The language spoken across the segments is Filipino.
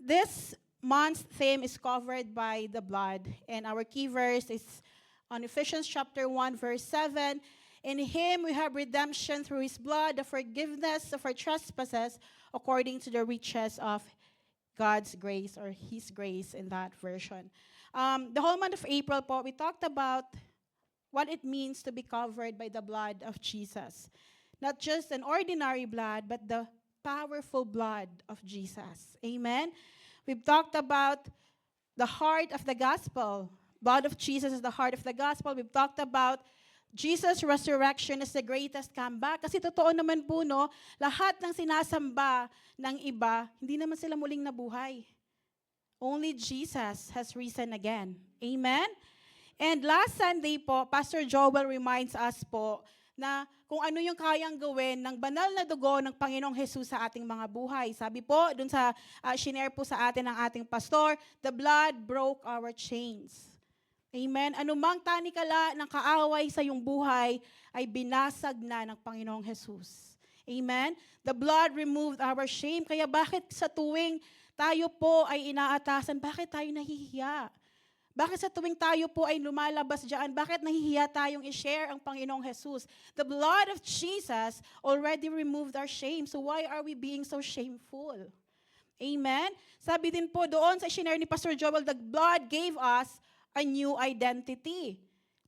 this month's theme is covered by the blood, and our key verse is on Ephesians chapter 1, verse 7. In him we have redemption through his blood, the forgiveness of our trespasses, according to the riches of God's grace, or his grace in that version. The whole month of April po, we talked about what it means to be covered by the blood of Jesus. Not just an ordinary blood, but the powerful blood of Jesus. Amen? We've talked about the heart of the gospel. Blood of Jesus is the heart of the gospel. We've talked about Jesus' resurrection is the greatest comeback. Kasi totoo naman po, no, lahat ng sinasamba ng iba, hindi naman sila muling nabuhay. Only Jesus has risen again. Amen? And last Sunday po, Pastor Joel reminds us po na kung ano yung kayang gawin ng banal na dugo ng Panginoong Jesus sa ating mga buhay. Sabi po, dun sa shinare po sa atin ng ating pastor, the blood broke our chains. Amen? Anumang tanikala ng kaaway sa iyong buhay ay binasag na ng Panginoong Jesus. Amen? The blood removed our shame. Kaya bakit sa tuwing tayo po ay inaatasan, bakit tayo nahihiya? Bakit sa tuwing tayo po ay lumalabas dyan, bakit nahihiya tayong i-share ang Panginoong Jesus? The blood of Jesus already removed our shame. So why are we being so shameful? Amen? Sabi din po doon sa shinare ni Pastor Joel, the blood gave us a new identity.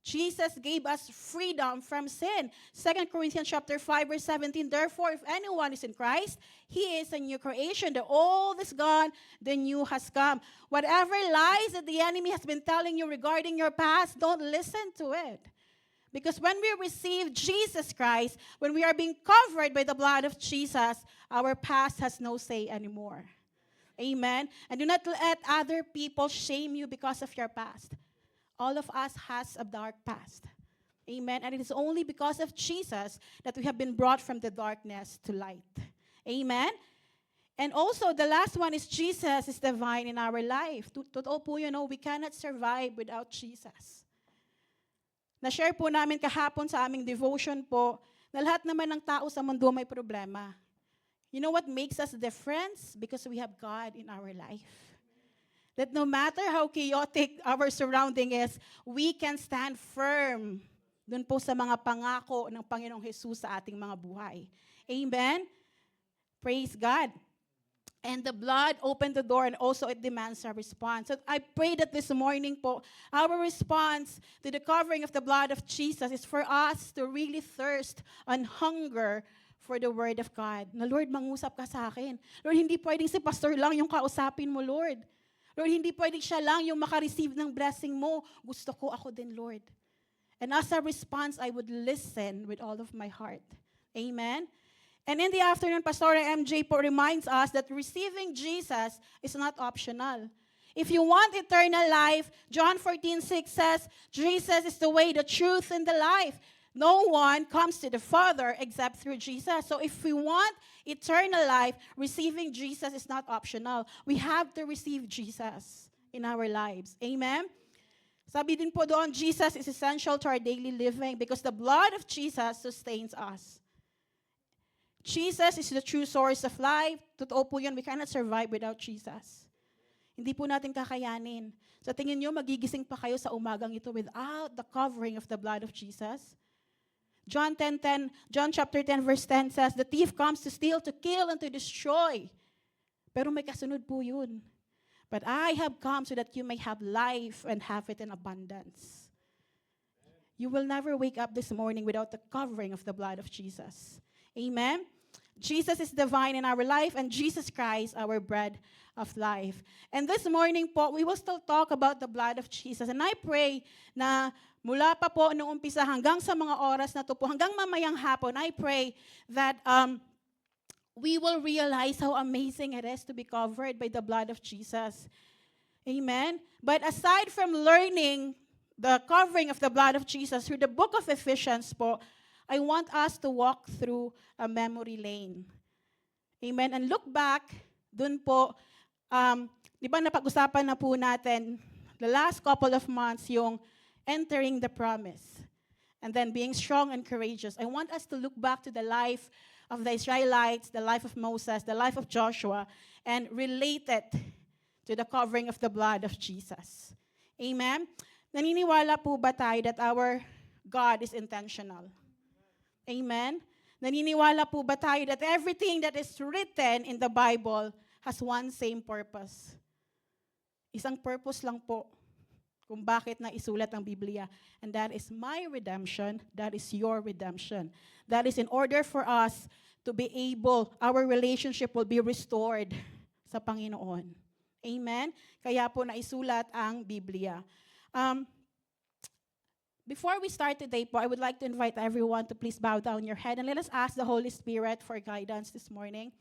Jesus gave us freedom from sin. 2 Corinthians chapter 5, verse 17, therefore, if anyone is in Christ, he is a new creation. The old is gone, the new has come. Whatever lies that the enemy has been telling you regarding your past, don't listen to it. Because when we receive Jesus Christ, when we are being covered by the blood of Jesus, our past has no say anymore. Amen? And do not let other people shame you because of your past. All of us has a dark past. Amen? And it is only because of Jesus that we have been brought from the darkness to light. Amen? And also, the last one is Jesus is the vine in our life. Totoo po yun, we cannot survive without Jesus. Na-share po namin kahapon sa aming devotion po na lahat naman ng tao sa mundo may problema. You know what makes us different? Because we have God in our life. That no matter how chaotic our surrounding is, we can stand firm dun po sa mga pangako ng Panginoong Jesus sa ating mga buhay. Amen? Praise God. And the blood opened the door and also it demands our response. So I pray that this morning po, our response to the covering of the blood of Jesus is for us to really thirst and hunger for the Word of God. Na Lord, mangusap ka sa akin. Lord, hindi pwedeng si pastor lang yung kausapin mo, Lord. Lord, hindi pwedeng siya lang yung makareceive ng blessing mo. Gusto ko ako din, Lord. And as a response, I would listen with all of my heart. Amen? And in the afternoon, Pastor MJ po reminds us that receiving Jesus is not optional. If you want eternal life, John 14:6 says, Jesus is the way, the truth, and the life. No one comes to the Father except through Jesus. So if we want eternal life, receiving Jesus is not optional. We have to receive Jesus in our lives. Amen? Sabi din po doon, Jesus is essential to our daily living because the blood of Jesus sustains us. Jesus is the true source of life. Totoo po yun, we cannot survive without Jesus. Hindi po natin kakayanin. Sa tingin nyo, magigising pa kayo sa umagang ito without the covering of the blood of Jesus? John chapter 10, verse 10 says, the thief comes to steal, to kill, and to destroy. Pero may kasunod po yun. But I have come so that you may have life and have it in abundance. You will never wake up this morning without the covering of the blood of Jesus. Amen? Jesus is the vine in our life, and Jesus Christ, our bread of life. And this morning po, we will still talk about the blood of Jesus. And I pray na mula pa po noong umpisa hanggang sa mga oras na to po, hanggang mamayang hapon, I pray that we will realize how amazing it is to be covered by the blood of Jesus. Amen? But aside from learning the covering of the blood of Jesus through the book of Ephesians po, I want us to walk through a memory lane. Amen? And look back, dun po, di ba napag-usapan na po natin the last couple of months yung entering the promise. And then being strong and courageous. I want us to look back to the life of the Israelites, the life of Moses, the life of Joshua, and relate it to the covering of the blood of Jesus. Amen? Naniniwala po ba tayo that our God is intentional? Amen? Naniniwala po ba tayo that everything that is written in the Bible has one same purpose? Isang purpose lang po kung bakit na isulat ang Biblia. And that is my redemption, that is your redemption. That is in order for us to be able, our relationship will be restored sa Panginoon. Amen? Kaya po naisulat ang Biblia. Before we start today po, I would like to invite everyone to please bow down your head and let us ask the Holy Spirit for guidance this morning.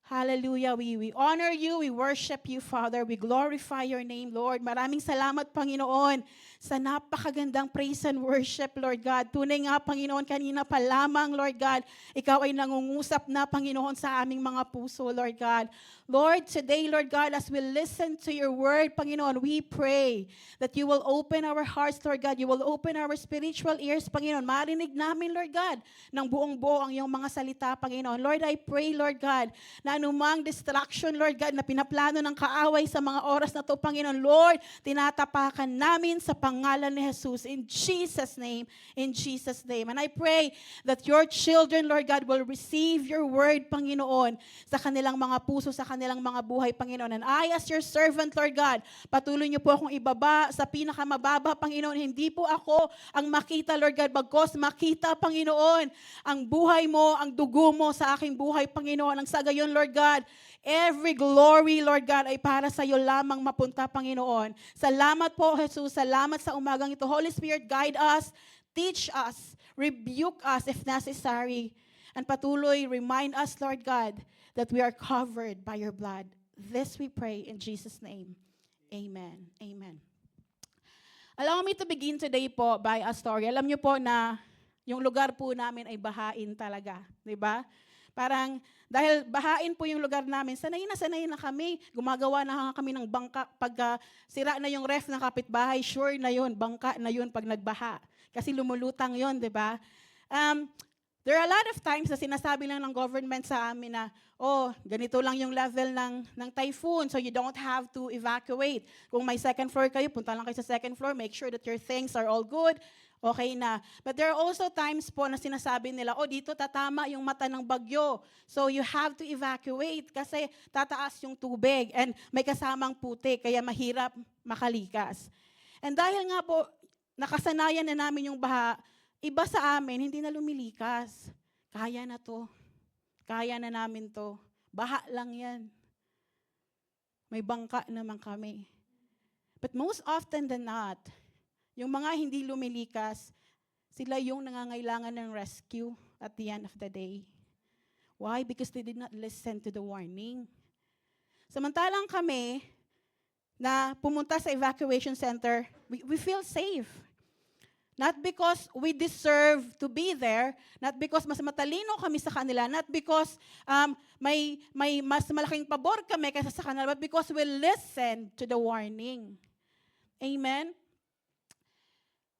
Hallelujah. We honor you. We worship you, Father. We glorify your name, Lord. Maraming salamat, Panginoon, sa napakagandang praise and worship, Lord God. Tunay nga, Panginoon, kanina pa lamang, Lord God, ikaw ay nangungusap na, Panginoon, sa aming mga puso, Lord God. Lord, today, Lord God, as we listen to your word, Panginoon, we pray that you will open our hearts, Lord God. You will open our spiritual ears, Panginoon. Marinig namin, Lord God, ng buong buo ang iyong mga salita, Panginoon. Lord, I pray, Lord God, na anumang distraction, Lord God, na pinaplano ng kaaway sa mga oras na to, Panginoon, Lord, tinatapakan namin sa pangalan ni Jesus. In Jesus' name, in Jesus' name. And I pray that your children, Lord God, will receive your word, Panginoon, sa kanilang mga puso, sa kanilang mga buhay, Panginoon. And I, as your servant, Lord God, patuloy niyo po akong ibaba sa pinakamababa, Panginoon. Hindi po ako ang makita, Lord God, bagkos makita, Panginoon, ang buhay mo, ang dugo mo sa aking buhay, Panginoon. Ang sa gayon, Lord God, every glory, Lord God, ay para sa iyo lamang mapunta, Panginoon. Salamat po, Jesus. Salamat sa umagang ito. Holy Spirit, guide us, teach us, rebuke us if necessary, and patuloy remind us, Lord God, that we are covered by your blood. This we pray in Jesus' name. Amen. Amen. Allow me to begin today po by a story. Alam niyo po na yung lugar po namin ay bahain talaga. Diba? Parang dahil bahain po yung lugar namin, sanay na kami. Gumagawa na kami ng bangka. Pag sira na yung ref ng kapitbahay, sure na yun, bangka na yun pag nagbaha. Kasi lumulutang yun, di ba? There are a lot of times na sinasabi lang ng government sa amin na, oh, ganito lang yung level ng typhoon, so you don't have to evacuate. Kung may second floor kayo, punta lang kayo sa second floor, make sure that your things are all good, okay na. But there are also times po na sinasabi nila, oh, dito tatama yung mata ng bagyo. So you have to evacuate kasi tataas yung tubig and may kasamang putik, kaya mahirap makalikas. And dahil nga po, nakasanayan na namin yung baha, iba sa amin, hindi na lumilikas. Kaya na to. Kaya na namin to. Baha lang yan. May bangka naman kami. But most often than not, yung mga hindi lumilikas, sila yung nangangailangan ng rescue at the end of the day. Why? Because they did not listen to the warning. Samantalang kami, na pumunta sa evacuation center, we feel safe. Not because we deserve to be there, not because mas matalino kami sa kanila, not because may mas malaking pabor kami kaysa sa kanila, but because we listen to the warning. Amen?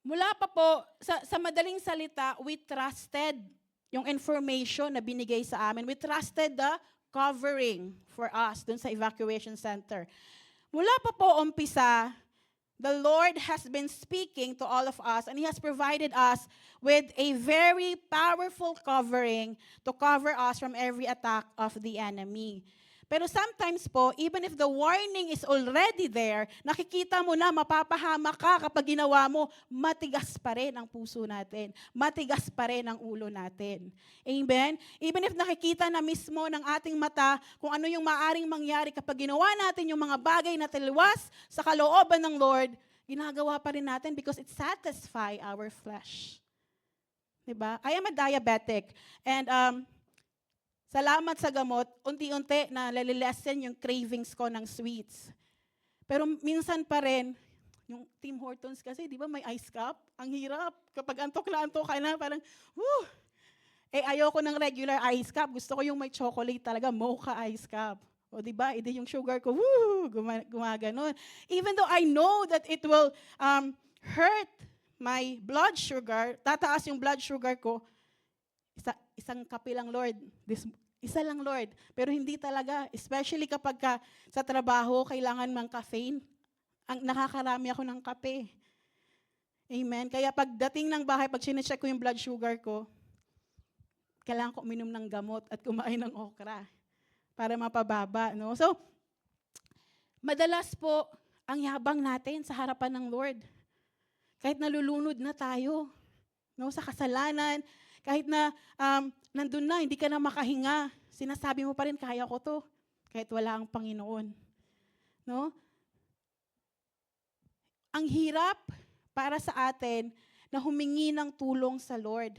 Mula pa po, sa madaling salita, we trusted yung information na binigay sa amin. We trusted the covering for us dun sa evacuation center. Mula pa po umpisa, the Lord has been speaking to all of us and He has provided us with a very powerful covering to cover us from every attack of the enemy. Pero sometimes po, even if the warning is already there, nakikita mo na mapapahamak ka kapag ginawa mo, matigas pa rin ang puso natin. Matigas pa rin ang ulo natin. Amen? Even if nakikita na mismo ng ating mata kung ano yung maaring mangyari kapag ginawa natin yung mga bagay na taliwas sa kalooban ng Lord, ginagawa pa rin natin because it satisfies our flesh. Diba? I am a diabetic and salamat sa gamot, unti-unti na lalilesen yung cravings ko ng sweets. Pero minsan pa rin, yung Tim Hortons kasi, di ba may ice cup? Ang hirap. Kapag antok ka na, parang, whew! Ayoko ng regular ice cup. Gusto ko yung may chocolate talaga, mocha ice cup. O di ba, edi yung sugar ko, woo! Gumaganon. Even though I know that it will hurt my blood sugar, tataas yung blood sugar ko, isang kape lang, Lord, Isa lang, Lord. Pero hindi talaga, especially kapag sa trabaho, kailangan mang caffeine. Nakakarami ako ng kape. Amen. Kaya pagdating ng bahay, pag sinecheck ko yung blood sugar ko, kailangan ko uminom ng gamot at kumain ng okra para mapababa. No? So, madalas po, ang yabang natin sa harapan ng Lord. Kahit nalulunod na tayo, no, sa kasalanan, kahit na nandun na, hindi ka na makahinga, sinasabi mo pa rin, kaya ko to, kahit wala ang Panginoon. No? Ang hirap para sa atin na humingi ng tulong sa Lord.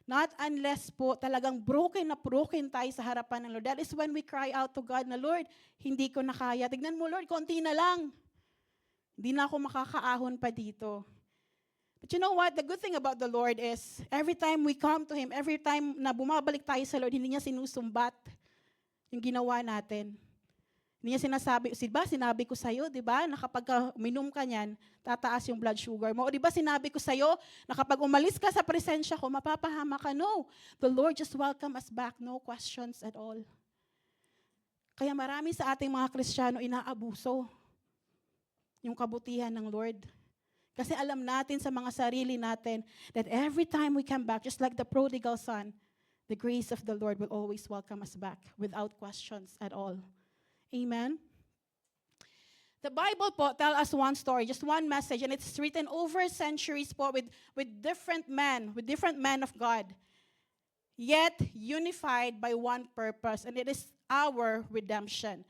Not unless po talagang broken tayo sa harapan ng Lord. That is when we cry out to God na, Lord, hindi ko na kaya. Tignan mo, Lord, konti na lang. Hindi na ako makakaahon pa dito. But you know what? The good thing about the Lord is, every time we come to Him, every time na bumabalik tayo sa Lord, hindi niya sinusumbat yung ginawa natin. Hindi niya sinasabi, sinabi ko sa'yo, di ba, na kapag uminom ka niyan, tataas yung blood sugar mo. O di ba sinabi ko sa'yo, na kapag umalis ka sa presensya ko, mapapahama ka. No. The Lord just welcome us back. No questions at all. Kaya marami sa ating mga Kristiyano inaabuso yung kabutihan ng Lord. Kasi alam natin sa mga sarili natin that every time we come back, just like the prodigal son, the grace of the Lord will always welcome us back without questions at all. Amen? The Bible po tell us one story, just one message, and it's written over centuries po with different men of God, yet unified by one purpose, and it is our redemption.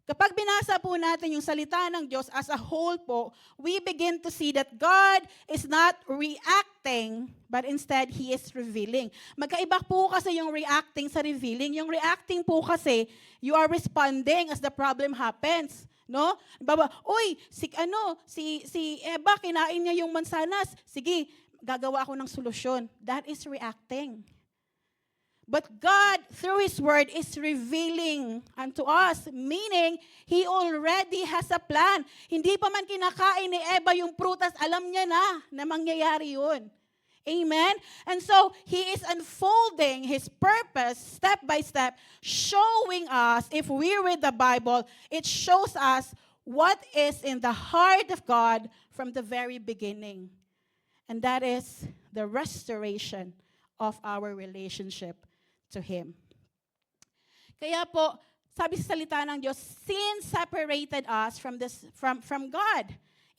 Kapag binasa po natin yung salita ng Diyos as a whole po, we begin to see that God is not reacting, but instead He is revealing. Magkaiba po kasi yung reacting sa revealing. Yung reacting po kasi, you are responding as the problem happens. No? Baba, uy, si Eva, kinain niya yung mansanas. Sige, gagawa ako ng solusyon. That is reacting. But God, through His Word, is revealing unto us, meaning, He already has a plan. Hindi pa man kinakain ni Eva yung prutas, alam niya na mangyayari yun. Amen? And so, He is unfolding His purpose step by step, showing us, if we read the Bible, it shows us what is in the heart of God from the very beginning. And that is the restoration of our relationship to Him. Kaya po, sabi sa salita ng Diyos, sin separated us from God.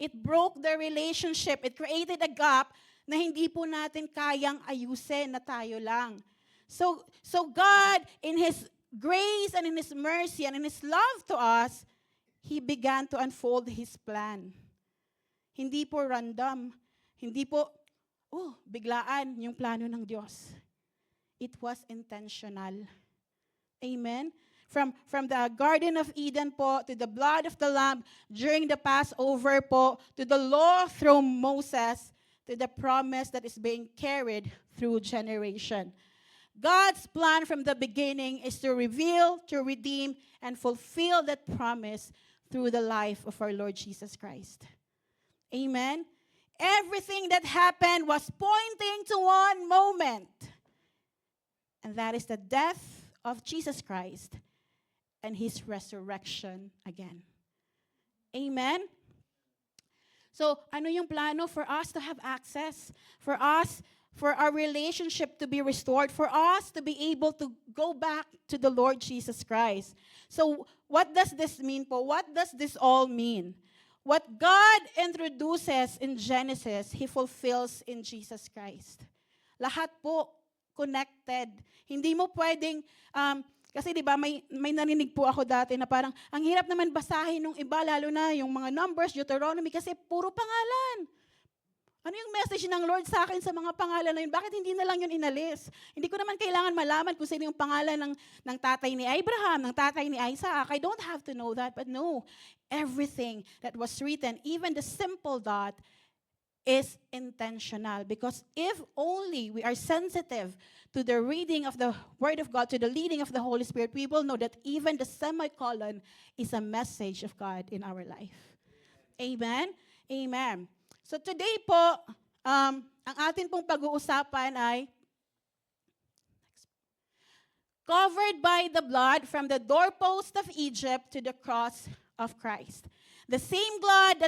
It broke the relationship. It created a gap na hindi po natin kayang ayusin na tayo lang. So God, in His grace and in His mercy and in His love to us, He began to unfold His plan. Hindi po random. Hindi po, biglaan yung plano ng Diyos. It was intentional. Amen? From the Garden of Eden po, to the blood of the Lamb, during the Passover po, to the law through Moses, to the promise that is being carried through generation. God's plan from the beginning is to reveal, to redeem, and fulfill that promise through the life of our Lord Jesus Christ. Amen? Everything that happened was pointing to one moment. And that is the death of Jesus Christ and His resurrection again. Amen? So, ano yung plano? For us to have access. For our relationship to be restored. For us to be able to go back to the Lord Jesus Christ. So, what does this mean po? What does this all mean? What God introduces in Genesis, He fulfills in Jesus Christ. Lahat po connected. Hindi mo pwedeng, kasi di ba may narinig po ako dati na parang, ang hirap naman basahin nung iba, lalo na yung mga Numbers, Deuteronomy, kasi puro pangalan. Ano yung message ng Lord sa akin sa mga pangalan na yun? Bakit hindi na lang yun inalis? Hindi ko naman kailangan malaman kung sino yung pangalan ng tatay ni Abraham, ng tatay ni Isaac. I don't have to know that, but no. Everything that was written, even the simple dot, is intentional. Because if only we are sensitive to the reading of the Word of God, to the leading of the Holy Spirit, we will know that even the semicolon is a message of God in our life. Amen? Amen. So today po, ang atin pong pag-uusapan ay covered by the blood from the doorpost of Egypt to the cross of Christ. The same blood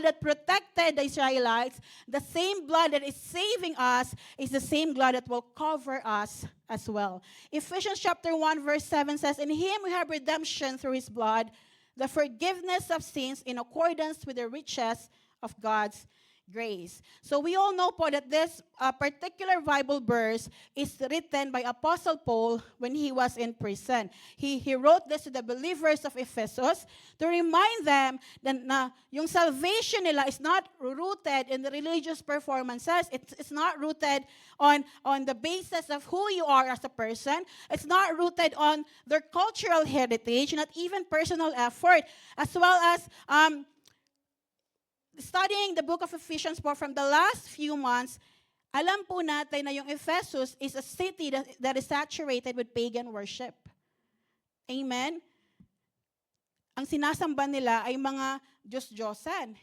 that protected the Israelites, the same blood that is saving us, is the same blood that will cover us as well. Ephesians chapter 1 verse 7 says, "In him we have redemption through his blood, the forgiveness of sins in accordance with the riches of God's grace." So we all know po that this particular Bible verse is written by Apostle Paul when he was in prison. He wrote this to the believers of Ephesus to remind them that na yung salvation nila is not rooted in the religious performances. It's not rooted on the basis of who you are as a person. It's not rooted on their cultural heritage, not even personal effort, as well as studying the book of Ephesians po from the last few months, alam po natin na yung Ephesus is a city that is saturated with pagan worship. Amen? Ang sinasamba nila ay mga Diyos-Diyosan.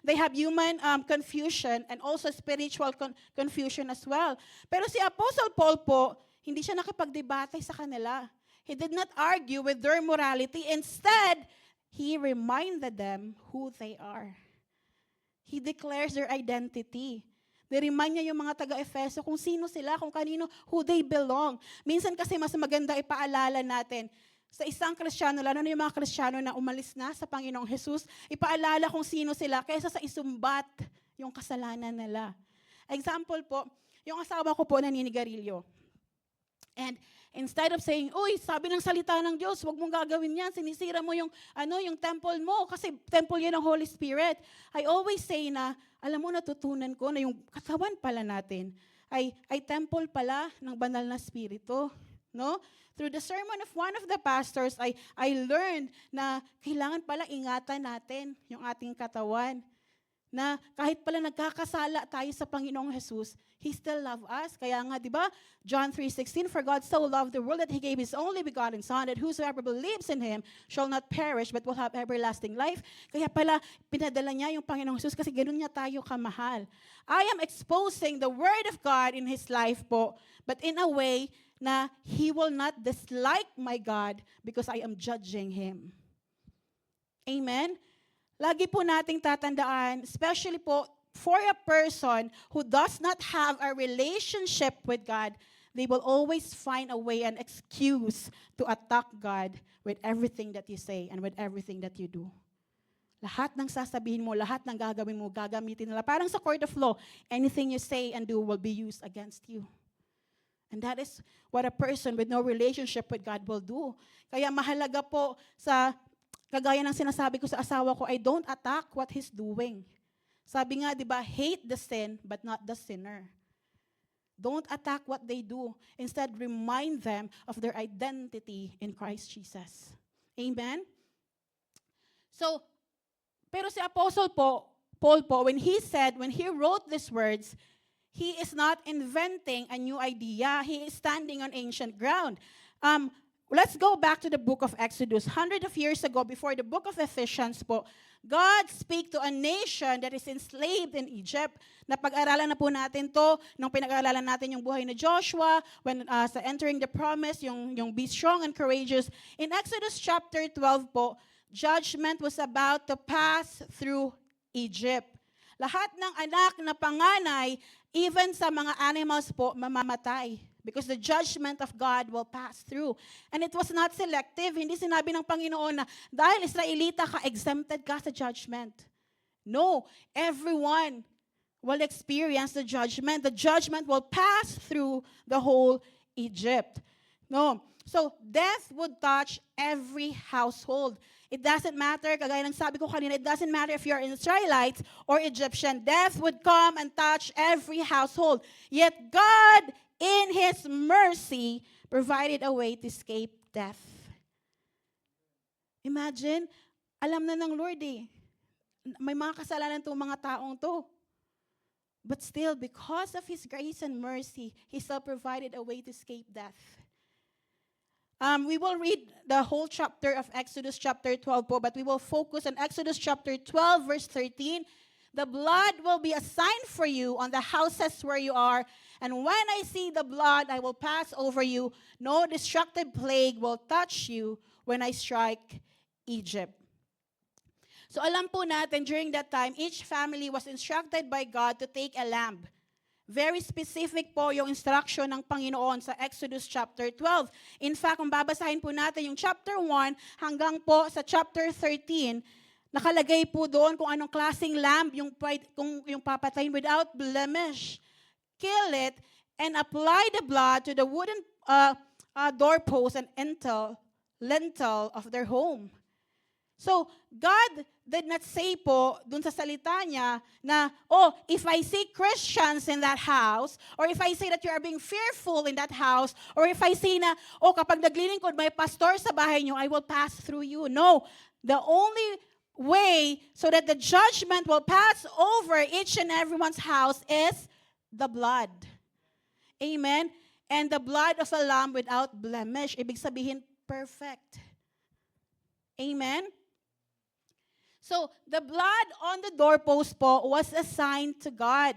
They have human confusion and also spiritual confusion as well. Pero si Apostle Paul po, hindi siya nakipagdebate sa kanila. He did not argue with their morality. Instead, he reminded them who they are. He declares their identity. Remind niya yung mga taga-Efeso kung sino sila, kung kanino, who they belong. Minsan kasi mas maganda ipaalala natin sa isang Kristiyano, lalo na yung mga Kristiyano na umalis na sa Panginoong Jesus, ipaalala kung sino sila kaysa sa isumbat yung kasalanan nila. Example po, yung asawa ko po naninigarilyo. And instead of saying, "Uy, sabi ng salita ng Diyos, wag mong gagawin yan, sinisira mo yung temple mo, kasi temple yan ng Holy Spirit." I always say na, alam mo, natutunan ko na yung katawan pala natin ay temple pala ng banal na Espiritu. No? Through the sermon of one of the pastors, I learned na kailangan pala ingatan natin yung ating katawan. Na kahit pala nagkakasala tayo sa Panginoong Jesus, He still loves us. Kaya nga, di ba, John 3:16, "For God so loved the world that He gave His only begotten Son, that whosoever believes in Him shall not perish, but will have everlasting life." Kaya pala, pinadala niya yung Panginoong Jesus kasi ganoon niya tayo kamahal. I am exposing the Word of God in His life po, but in a way na He will not dislike my God because I am judging Him. Amen? Lagi po nating tatandaan, especially po for a person who does not have a relationship with God, they will always find a way, an excuse to attack God with everything that you say and with everything that you do. Lahat ng sasabihin mo, lahat ng gagawin mo, gagamitin nila. Parang sa court of law, anything you say and do will be used against you. And that is what a person with no relationship with God will do. Kaya mahalaga po kagaya ng sinasabi ko sa asawa ko, I don't attack what he's doing. Sabi nga, di ba, hate the sin, but not the sinner. Don't attack what they do. Instead, remind them of their identity in Christ Jesus. Amen? So, pero si Apostle Paul po, when he wrote these words, he is not inventing a new idea. He is standing on ancient ground. Let's go back to the book of Exodus. Hundreds of years ago, before the book of Ephesians po, God speak to a nation that is enslaved in Egypt. Napag-aralan na po natin to nung pinag-aralan natin yung buhay ni Joshua, when sa entering the promise, yung be strong and courageous. In Exodus chapter 12 po, judgment was about to pass through Egypt. Lahat ng anak na panganay, even sa mga animals po, mamamatay. Because the judgment of God will pass through. And it was not selective. Hindi sinabi ng Panginoon na dahil Israelita ka, exempted ka sa judgment. No, everyone will experience the judgment. The judgment will pass through the whole Egypt. No. So, death would touch every household. It doesn't matter, kagaya ng sabi ko kanina, it doesn't matter if you're an Israelite or Egyptian. Death would come and touch every household. Yet God, in His mercy, provided a way to escape death. Imagine, alam na ng Lord may mga kasalanan itong mga taong to. But still, because of His grace and mercy, He still provided a way to escape death. We will read the whole chapter of Exodus chapter 12 po, but we will focus on Exodus chapter 12 verse 13. The blood will be a sign for you on the houses where you are. And when I see the blood, I will pass over you. No destructive plague will touch you when I strike Egypt. So alam po natin, during that time, each family was instructed by God to take a lamb. Very specific po yung instruction ng Panginoon sa Exodus chapter 12. In fact, kung babasahin po natin yung chapter 1 hanggang po sa chapter 13, nakalagay po doon kung anong klaseng lamb kung yung papatayin without blemish. Kill it and apply the blood to the wooden doorpost and lintel of their home. So, God did not say po dun sa salita niya na, if I see Christians in that house, or if I say that you are being fearful in that house, or if I say na, kapag naglilingkod may pastor sa bahay niyo, I will pass through you. No, the only way so that the judgment will pass over each and everyone's house is the blood. Amen? And the blood of a lamb without blemish. Ibig sabihin, perfect. Amen? So, the blood on the doorpost po was a sign to God.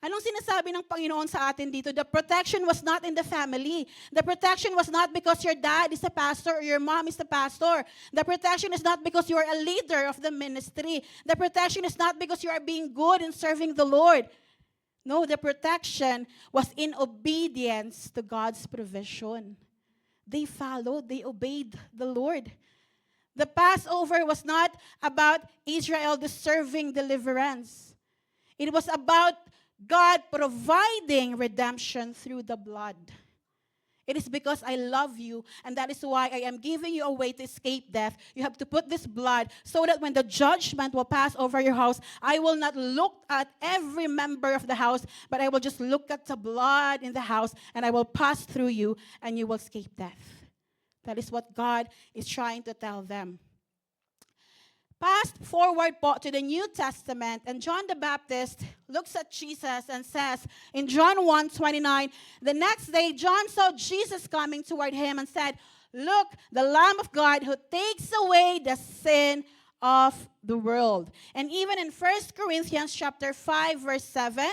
Anong sinasabi ng Panginoon sa atin dito? The protection was not in the family. The protection was not because your dad is a pastor or your mom is a pastor. The protection is not because you are a leader of the ministry. The protection is not because you are being good and serving the Lord. No, the protection was in obedience to God's provision. They followed, they obeyed the Lord. The Passover was not about Israel deserving deliverance. It was about God providing redemption through the blood. It is because I love you, and that is why I am giving you a way to escape death. You have to put this blood so that when the judgment will pass over your house, I will not look at every member of the house, but I will just look at the blood in the house, and I will pass through you, and you will escape death. That is what God is trying to tell them. Fast forward po to the New Testament, and John the Baptist looks at Jesus and says in John 1:29, the next day John saw Jesus coming toward him and said, "Look, the Lamb of God who takes away the sin of the world." And even in 1 Corinthians chapter 5 verse 7,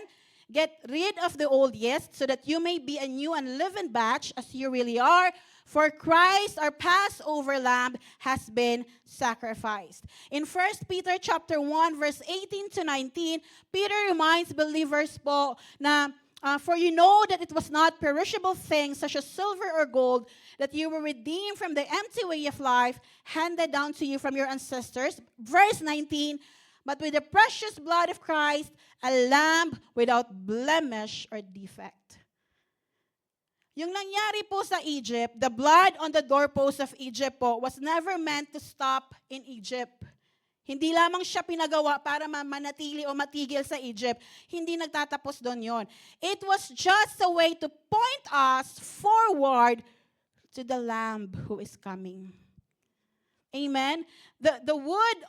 get rid of the old yeast so that you may be a new and living batch as you really are. For Christ, our Passover lamb, has been sacrificed. In 1 Peter chapter 1, verse 18 to 19, Peter reminds believers po na, for you know that it was not perishable things such as silver or gold that you were redeemed from the empty way of life handed down to you from your ancestors. Verse 19, but with the precious blood of Christ, a lamb without blemish or defect. Yung nangyari po sa Egypt, the blood on the doorpost of Egypt po was never meant to stop in Egypt. Hindi lamang siya pinagawa para manatili o matigil sa Egypt. Hindi nagtatapos doon yon. It was just a way to point us forward to the Lamb who is coming. Amen? The wood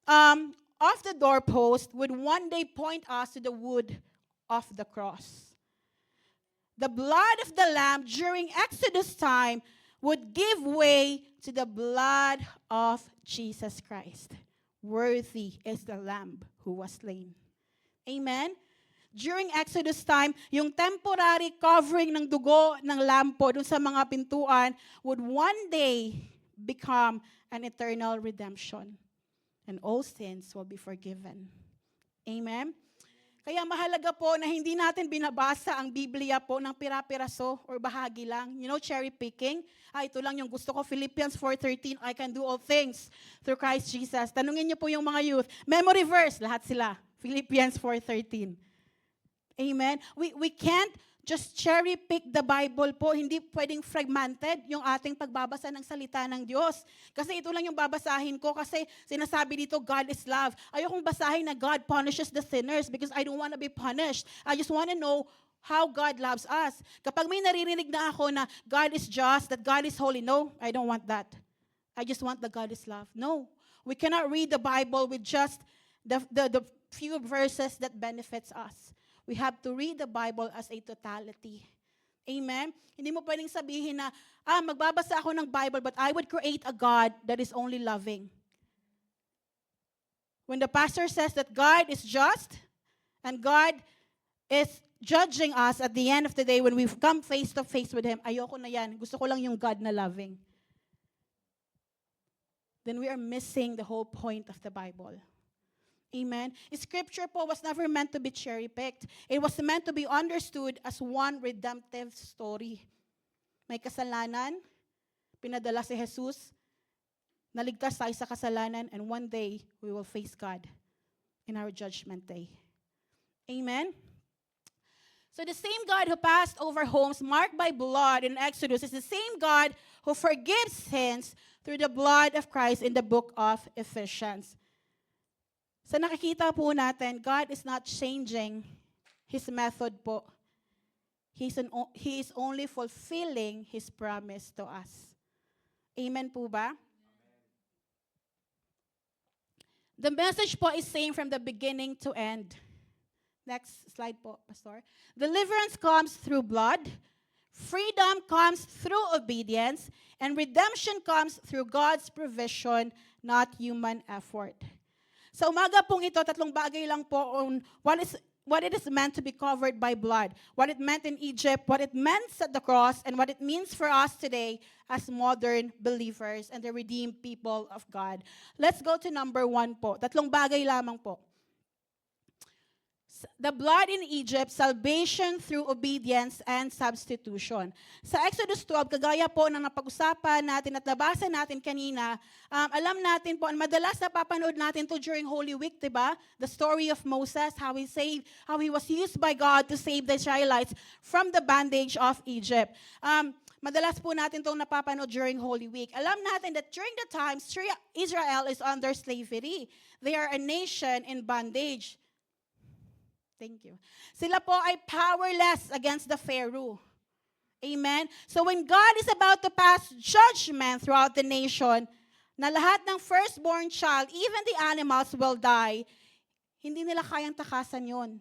of the doorpost would one day point us to the wood of the cross. The blood of the lamb during Exodus time would give way to the blood of Jesus Christ. Worthy is the lamb who was slain. Amen? During Exodus time, yung temporary covering ng dugo ng lamb po dun sa mga pintuan would one day become an eternal redemption. And all sins will be forgiven. Amen? Kaya mahalaga po na hindi natin binabasa ang Biblia po ng pira-piraso or bahagi lang. You know, cherry picking. Ito lang yung gusto ko. Philippians 4:13, I can do all things through Christ Jesus. Tanungin niyo po yung mga youth. Memory verse, lahat sila. Philippians 4:13. Amen? We can't just cherry pick the Bible po. Hindi pwedeng fragmented yung ating pagbabasa ng salita ng Diyos. Kasi ito lang yung babasahin ko kasi sinasabi dito, God is love. Ayokong basahin na God punishes the sinners because I don't want to be punished. I just want to know how God loves us. Kapag may naririnig na ako na God is just, that God is holy, no, I don't want that. I just want that God is love. No, we cannot read the Bible with just the few verses that benefits us. We have to read the Bible as a totality. Amen? Hindi mo pwedeng sabihin na, magbabasa ako ng Bible, but I would create a God that is only loving. When the pastor says that God is just and God is judging us at the end of the day when we come face to face with Him, ayoko na yan. Gusto ko lang yung God na loving. Then we are missing the whole point of the Bible. Amen. Scripture po was never meant to be cherry-picked. It was meant to be understood as one redemptive story. May kasalanan, pinadala si Jesus, naligtas tayo sa kasalanan, and one day, we will face God in our judgment day. Amen? So the same God who passed over homes marked by blood in Exodus is the same God who forgives sins through the blood of Christ in the book of Ephesians. So nakikita po natin, God is not changing His method po. He is only fulfilling His promise to us. Amen po ba? The message po is same from the beginning to end. Next slide po, Pastor. Deliverance comes through blood, freedom comes through obedience, and redemption comes through God's provision, not human effort. Sa umaga pong ito, tatlong bagay lang po on what it is meant to be covered by blood, what it meant in Egypt, what it meant at the cross, and what it means for us today as modern believers and the redeemed people of God. Let's go to number 1 po. Tatlong bagay lamang po. The blood in Egypt, salvation through obedience and substitution. Sa Exodus 12, kagaya po ng napag-usapan natin at nabasa natin kanina, alam natin po, madalas napapanood natin to during Holy Week, diba? The story of Moses, how he was used by God to save the Israelites from the bondage of Egypt. Madalas po natin itong napapanood during Holy Week. Alam natin that during the time, Israel is under slavery. They are a nation in bondage. Thank you. Sila po ay powerless against the Pharaoh. Amen? So when God is about to pass judgment throughout the nation, na lahat ng firstborn child, even the animals will die, hindi nila kayang takasan yon.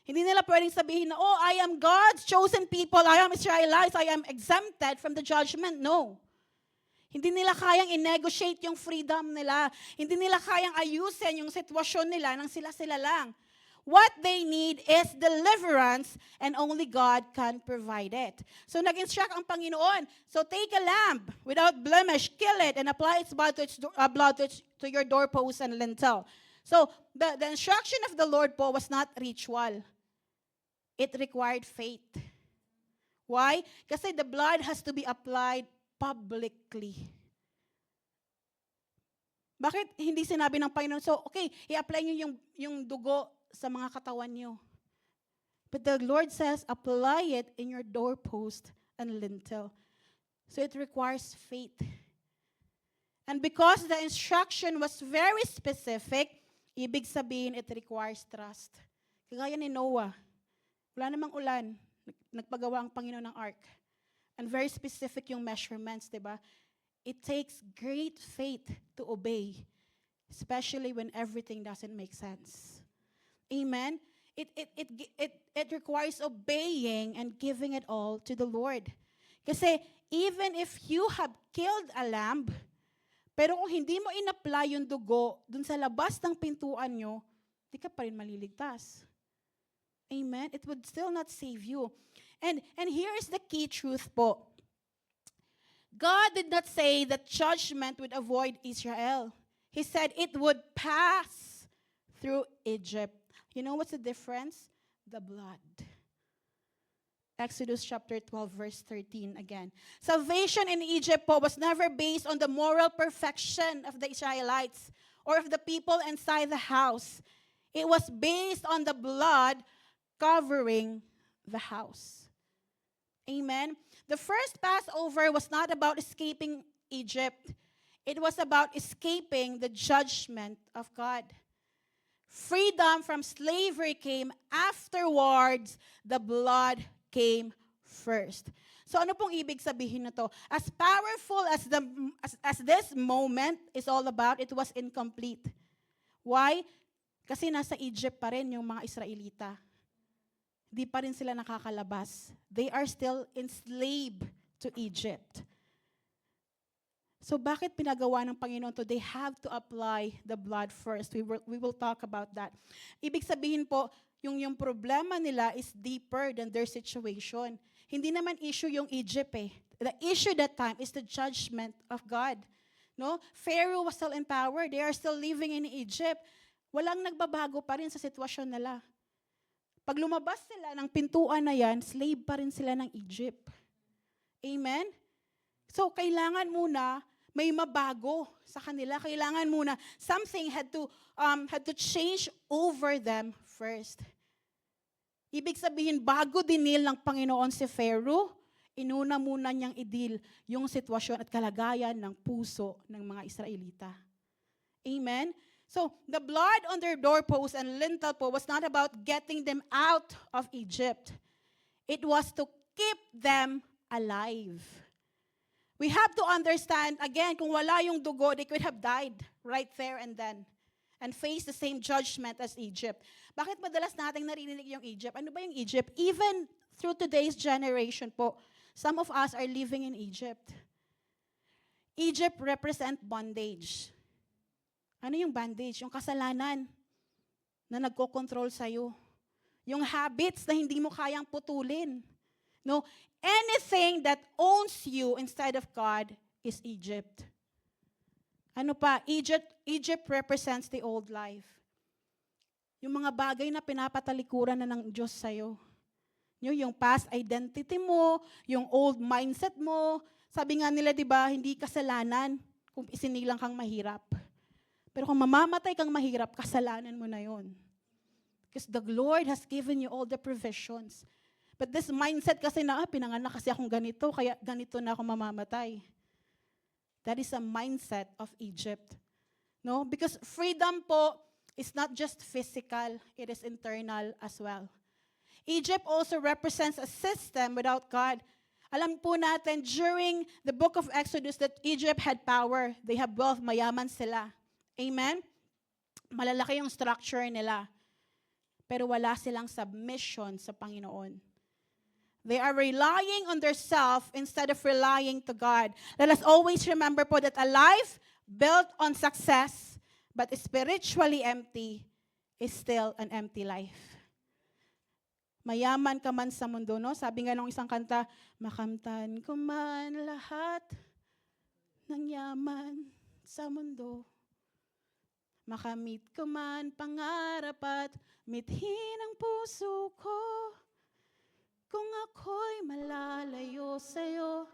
Hindi nila pwedeng sabihin na, oh, I am God's chosen people, I am Israelites, I am exempted from the judgment. No. Hindi nila kayang i-negotiate yung freedom nila. Hindi nila kayang ayusin yung sitwasyon nila nang sila-sila lang. What they need is deliverance, and only God can provide it. So nag-instruct ang Panginoon. So take a lamb without blemish, kill it, and apply its blood to your doorpost and lintel. So the instruction of the Lord po was not ritual. It required faith. Why? Kasi the blood has to be applied publicly. Bakit hindi sinabi ng Panginoon, so okay, i-apply nyo yung dugo sa mga katawan nyo. But the Lord says, apply it in your doorpost and lintel. So it requires faith. And because the instruction was very specific, ibig sabihin, it requires trust. Kagaya ni Noah, wala namang ulan, nagpagawa ang Panginoon ng ark. And very specific yung measurements, diba? It takes great faith to obey, especially when everything doesn't make sense. Amen? It requires obeying and giving it all to the Lord. Kasi even if you have killed a lamb, pero kung hindi mo in-apply yung dugo dun sa labas ng pintuan nyo, di ka pa rin maliligtas. Amen? It would still not save you. And here is the key truth po. God did not say that judgment would avoid Israel. He said it would pass through Egypt. You know what's the difference? The blood. Exodus chapter 12, verse 13 again. Salvation in Egypt po was never based on the moral perfection of the Israelites or of the people inside the house. It was based on the blood covering the house. Amen? The first Passover was not about escaping Egypt. It was about escaping the judgment of God. Freedom from slavery came afterwards. The blood came first. So ano pong ibig sabihin na to? As powerful as this moment is all about, it was incomplete. Why? Kasi nasa Egypt pa rin yung mga Israelita. Di pa rin sila nakakalabas. They are still enslaved to Egypt. So bakit pinagawa ng Panginoon to? They have to apply the blood first. We will talk about that. Ibig sabihin po, yung problema nila is deeper than their situation. Hindi naman issue yung Egypt eh. The issue that time is the judgment of God. No? Pharaoh was still in power. They are still living in Egypt. Walang nagbabago pa rin sa sitwasyon nila. Pag lumabas sila ng pintuan na yan, slave pa rin sila ng Egypt. Amen? So, kailangan muna may mabago sa kanila. Kailangan muna, something had to change over them first. Ibig sabihin, bago dinil ng Panginoon si Pharaoh, inuna muna niyang idil yung sitwasyon at kalagayan ng puso ng mga Israelita. Amen? So, the blood on their doorpost and lintel po was not about getting them out of Egypt. It was to keep them alive. We have to understand, again, kung wala yung dugo, they could have died right there and then and face the same judgment as Egypt. Bakit madalas nating narinig yung Egypt? Ano ba yung Egypt? Even through today's generation po, some of us are living in Egypt. Egypt represent bondage. Ano yung bondage? Yung kasalanan na nagko-control sa'yo. Yung habits na hindi mo kayang putulin. No, anything that owns you instead of God is Egypt. Ano pa? Egypt represents the old life. Yung mga bagay na pinapatalikuran na ng Diyos sa'yo. Yung past identity mo, yung old mindset mo. Sabi nga nila, di ba, hindi kasalanan kung isinilang kang mahirap. Pero kung mamamatay kang mahirap, kasalanan mo na yon. Because the Lord has given you all the provisions. But this mindset kasi na, pinanganak kasi akong ganito, kaya ganito na ako mamamatay. That is a mindset of Egypt. No? Because freedom po is not just physical, it is internal as well. Egypt also represents a system without God. Alam po natin, during the book of Exodus, that Egypt had power. They have wealth, mayaman sila. Amen? Malalaki yung structure nila. Pero wala silang submission sa Panginoon. They are relying on their self instead of relying to God. Let us always remember po that a life built on success but spiritually empty is still an empty life. Mayaman ka man sa mundo, no? Sabi nga nung isang kanta, makamtan ko man lahat ng yaman sa mundo. Makamit ko man pangarap at mithin ang puso ko. Kung ako'y malalayo sa'yo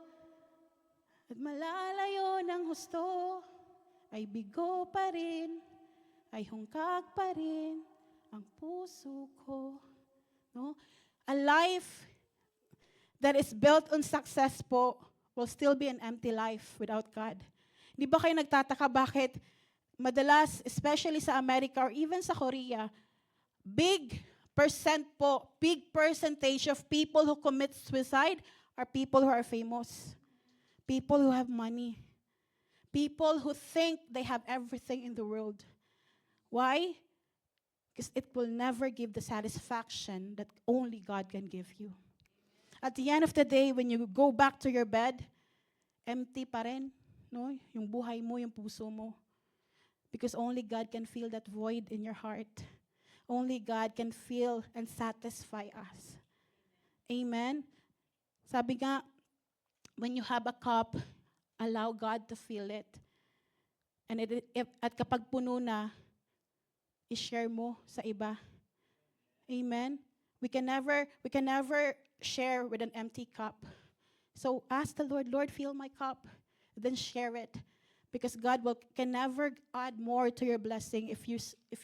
at malalayo ng husto, ay bigo pa rin, ay hungkag pa rin ang puso ko. No? A life that is built on success po will still be an empty life without God. Di ba kayo nagtataka bakit madalas, especially sa America or even sa Korea, big percentage of people who commit suicide are people who are famous. People who have money. People who think they have everything in the world. Why? Because it will never give the satisfaction that only God can give you. At the end of the day, when you go back to your bed, empty pa rin, no? Yung buhay mo, yung puso mo. Because only God can fill that void in your heart. Only God can fill and satisfy us. Amen? Sabi nga, when you have a cup, allow God to fill it. And at kapag puno na, i-share mo sa iba. Amen? We can never share with an empty cup. So ask the Lord, Lord, fill my cup. Then share it. Because God can never add more to your blessing if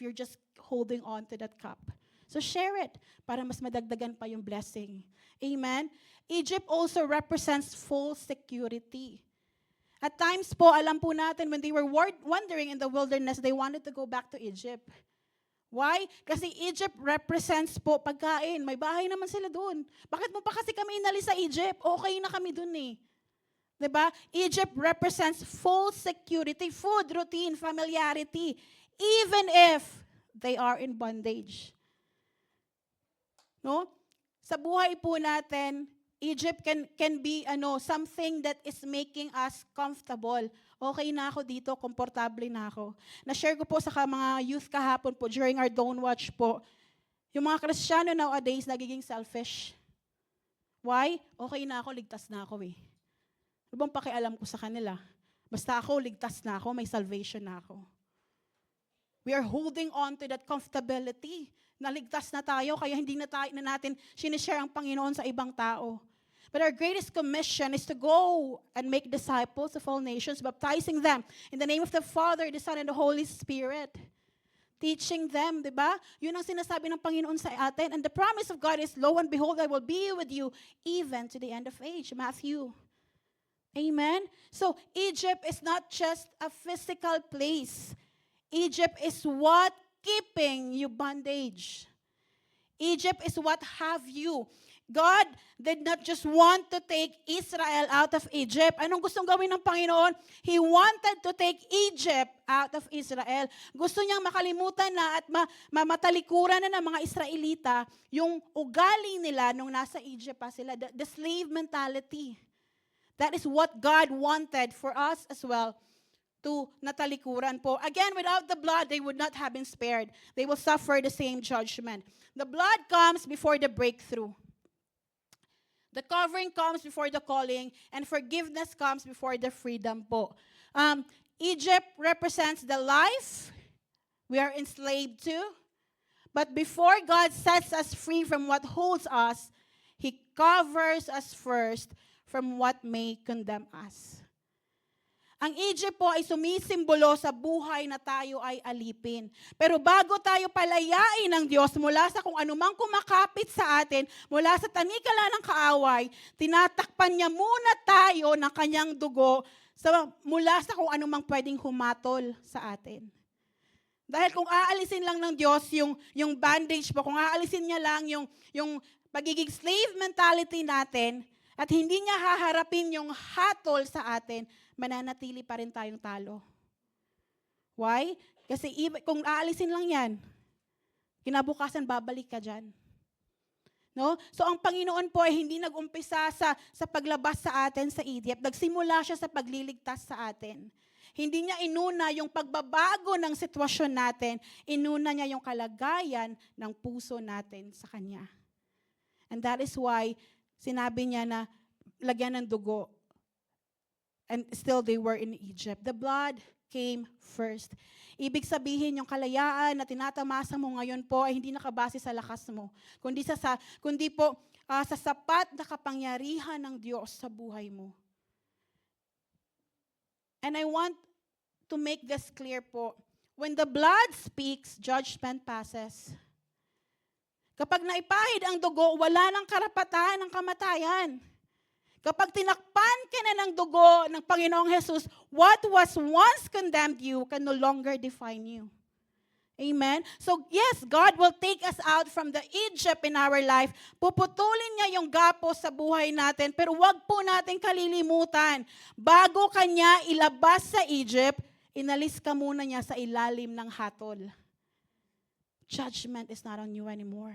you're just holding on to that cup. So share it para mas madagdagan pa yung blessing. Amen? Egypt also represents full security. At times po, alam po natin, when they were wandering in the wilderness, they wanted to go back to Egypt. Why? Kasi Egypt represents po pagkain. May bahay naman sila doon. Bakit mo pa kasi kami inalis sa Egypt? Okay na kami doon eh. Diba? Egypt represents full security, food, routine, familiarity, even if they are in bondage. No? Sa buhay po natin, Egypt can be something that is making us comfortable Okay na ako dito, komportable na ako. Na-share ko po sa mga youth kahapon po, during our Don't Watch po, yung mga Kristiyano nowadays, nagiging selfish. Why? Okay na ako, ligtas na ako eh. Ano bang pakialam ko sa kanila? Basta ako, ligtas na ako, may salvation na ako. We are holding on to that comfortability. Naligtas na tayo, kaya hindi na natin sinishare ang Panginoon sa ibang tao. But our greatest commission is to go and make disciples of all nations, baptizing them in the name of the Father, the Son, and the Holy Spirit. Teaching them, di ba? Yun ang sinasabi ng Panginoon sa atin. And the promise of God is, lo and behold, I will be with you even to the end of age. Matthew. Amen? So, Egypt is not just a physical place. Egypt is what keeping you bondage. Egypt is what have you. God did not just want to take Israel out of Egypt. Anong gustong gawin ng Panginoon? He wanted to take Egypt out of Israel. Gusto niyang makalimutan na at matalikuran na ng mga Israelita yung ugali nila nung nasa Egypt pa sila. The slave mentality. That is what God wanted for us as well to natalikuran po. Again, without the blood, they would not have been spared. They will suffer the same judgment. The blood comes before the breakthrough. The covering comes before the calling, and forgiveness comes before the freedom po. Egypt represents the life we are enslaved to, but before God sets us free from what holds us, He covers us first from what may condemn us. Ang Egypt po ay sumisimbolo sa buhay na tayo ay alipin. Pero bago tayo palayain ng Diyos mula sa kung anumang kumakapit sa atin, mula sa tanikala ng kaaway, tinatakpan niya muna tayo ng kanyang dugo mula sa kung anumang pwedeng humatol sa atin. Dahil kung aalisin lang ng Diyos yung bandage po, kung aalisin niya lang yung pagiging slave mentality natin, at hindi niya haharapin yung hatol sa atin, mananatili pa rin tayong talo. Why? Kasi kung aalisin lang yan, kinabukasan babalik ka dyan. No? So ang Panginoon po ay hindi nag-umpisa sa paglabas sa atin sa Egypt. Nagsimula siya sa pagliligtas sa atin. Hindi niya inuna yung pagbabago ng sitwasyon natin, inuna niya yung kalagayan ng puso natin sa Kanya. And that is why sinabi niya na lagyan ng dugo. And still they were in Egypt. The blood came first. Ibig sabihin, yung kalayaan na tinatamasa mo ngayon po ay hindi nakabase sa lakas mo, kundi po sa sapat na kapangyarihan ng Diyos sa buhay mo. And I want to make this clear po. When the blood speaks, judgment passes. Kapag naipahid ang dugo, wala nang karapatan ng kamatayan. Kapag tinakpan ka na ng dugo ng Panginoong Jesus, what was once condemned you can no longer define you. Amen? So yes, God will take us out from the Egypt in our life. Puputulin niya yung gapos sa buhay natin, pero wag po natin kalilimutan. Bago kanya ilabas sa Egypt, inalis ka muna niya sa ilalim ng hatol. Judgment is not on you anymore.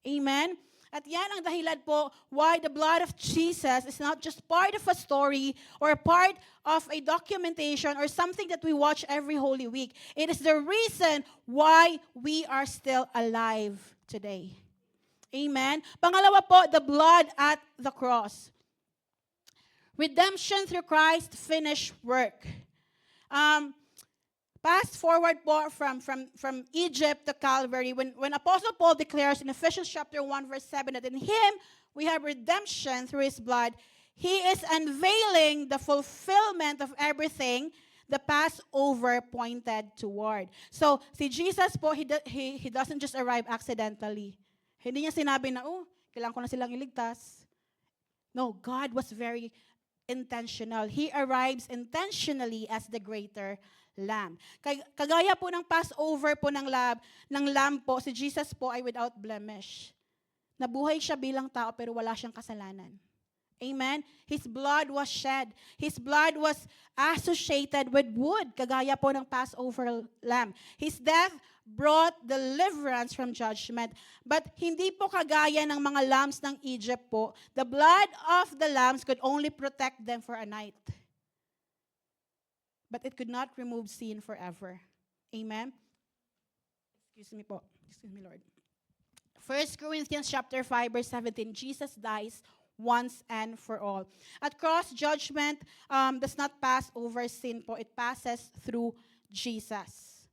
Amen? At yan ang dahilan po why the blood of Jesus is not just part of a story or part of a documentation or something that we watch every Holy Week. It is the reason why we are still alive today. Amen? Pangalawa po, the blood at the cross. Redemption through Christ, finished work. Fast forward po from Egypt to Calvary, when Apostle Paul declares in Ephesians chapter 1 verse 7 that in Him we have redemption through His blood, He is unveiling the fulfillment of everything the Passover pointed toward. So, si Jesus po, he doesn't just arrive accidentally. Hindi niya sinabi na, kailangan ko na silang iligtas. No, God was very intentional. He arrives intentionally as the greater lamb. Kagaya po ng Passover po ng lamb po, si Jesus po ay without blemish. Nabuhay siya bilang tao pero wala siyang kasalanan. Amen? His blood was shed. His blood was associated with wood, kagaya po ng Passover lamb. His death brought deliverance from judgment. But hindi po kagaya ng mga lambs ng Egypt po. The blood of the lambs could only protect them for a night. but it could not remove sin forever. Amen? Excuse me po. Excuse me, Lord. 1 Corinthians chapter 5, verse 17, Jesus dies once and for all. At cross, judgment does not pass over sin po. It passes through Jesus.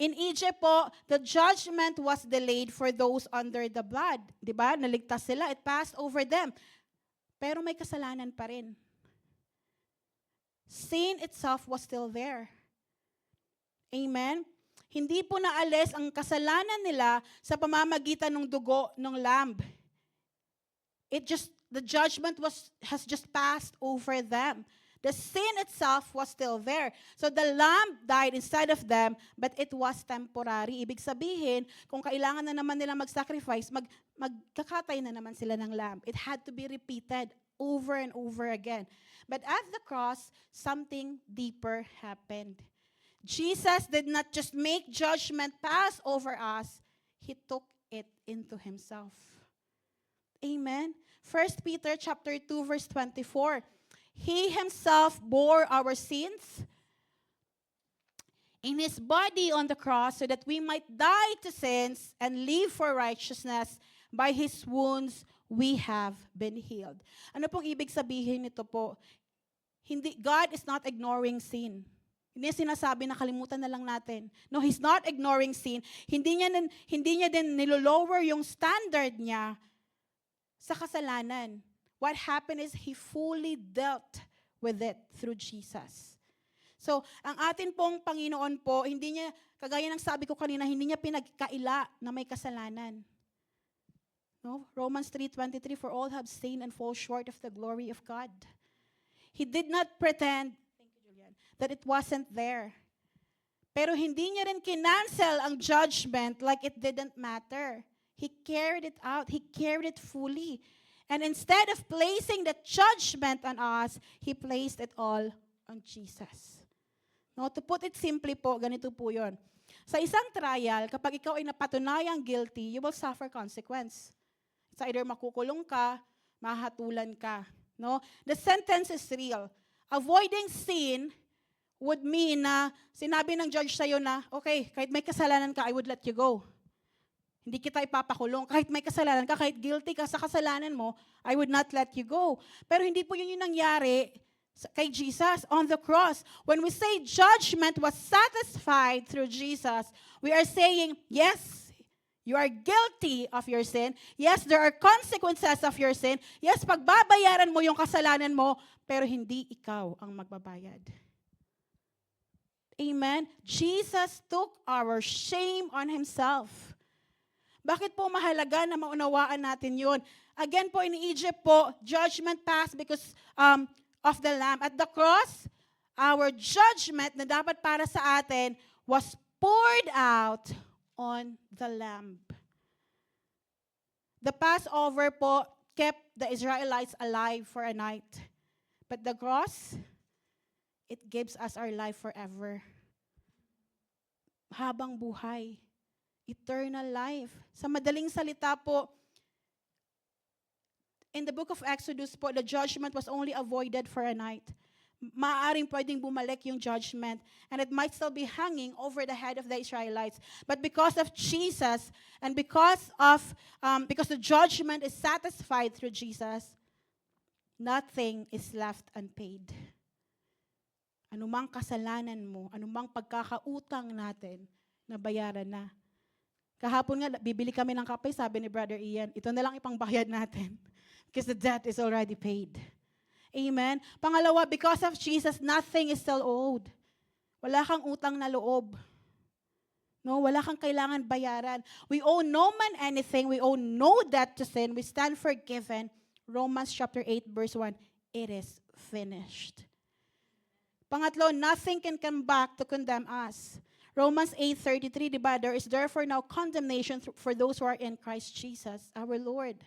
In Egypt po, the judgment was delayed for those under the blood. Diba? Naligtas sila. It passed over them. Pero may kasalanan pa rin. Sin itself was still there. Amen? Hindi po naalis ang kasalanan nila sa pamamagitan ng dugo ng lamb. The judgment has just passed over them. The sin itself was still there. So the lamb died inside of them, but it was temporary. Ibig sabihin, kung kailangan na naman nila mag-sacrifice, magkakatay na naman sila ng lamb. It had to be repeated over and over again. But at the cross, something deeper happened. Jesus did not just make judgment pass over us, He took it into Himself. Amen? 1 Peter chapter 2, verse 24. He Himself bore our sins in His body on the cross so that we might die to sins and live for righteousness. By His wounds, we have been healed. Ano pong ibig sabihin nito po? God is not ignoring sin. Hindi niya sinasabi na kalimutan na lang natin. No, He's not ignoring sin. Hindi niya din nilolower yung standard niya sa kasalanan. What happened is He fully dealt with it through Jesus. So, ang atin pong Panginoon po, hindi niya, kagaya ng sabi ko kanina, hindi niya pinagkaila na may kasalanan. No? Romans 3:23, for all have sinned and fall short of the glory of God. He did not pretend, that it wasn't there. Pero hindi niya rin kinancel ang judgment like it didn't matter. He carried it out. He carried it fully. And instead of placing the judgment on us, He placed it all on Jesus. No, to put it simply po, ganito po yun. Sa isang trial, kapag ikaw ay napatunayang guilty, you will suffer consequence. It's either makukulong ka, mahatulan ka. No? The sentence is real. Avoiding sin would mean na sinabi ng judge sa'yo na, okay, kahit may kasalanan ka, I would let you go. Hindi kita ipapakulong. Kahit may kasalanan ka, kahit guilty ka sa kasalanan mo, I would not let you go. Pero hindi po yun yung nangyari kay Jesus on the cross. When we say judgment was satisfied through Jesus, we are saying, yes, you are guilty of your sin. Yes, there are consequences of your sin. Yes, pagbabayaran mo yung kasalanan mo, pero hindi ikaw ang magbabayad. Amen? Jesus took our shame on Himself. Bakit po mahalaga na maunawaan natin yun? Again po, in Egypt po, judgment passed because of the Lamb. At the cross, our judgment na dapat para sa atin was poured out on the Lamb. The Passover po kept the Israelites alive for a night. But the cross, it gives us our life forever. Habang buhay. Eternal life. Sa madaling salita po, in the book of Exodus po, the judgment was only avoided for a night. Maaaring pwedeng bumalik yung judgment, and it might still be hanging over the head of the Israelites. But because of Jesus, and because the judgment is satisfied through Jesus, nothing is left unpaid. Anumang kasalanan mo, anumang pagkakautang natin, nabayaran na. Kahapon nga, bibili kami ng kape, sabi ni Brother Ian, ito na lang ipangbayad natin. Because the debt is already paid. Amen? Pangalawa, because of Jesus, nothing is still owed. Wala kang utang na loob. No, wala kang kailangan bayaran. We owe no man anything. We owe no debt to sin. We stand forgiven. Romans chapter 8, verse 1, it is finished. Pangatlo, nothing can come back to condemn us. Romans 8:33, diba? There is therefore now condemnation for those who are in Christ Jesus, our Lord.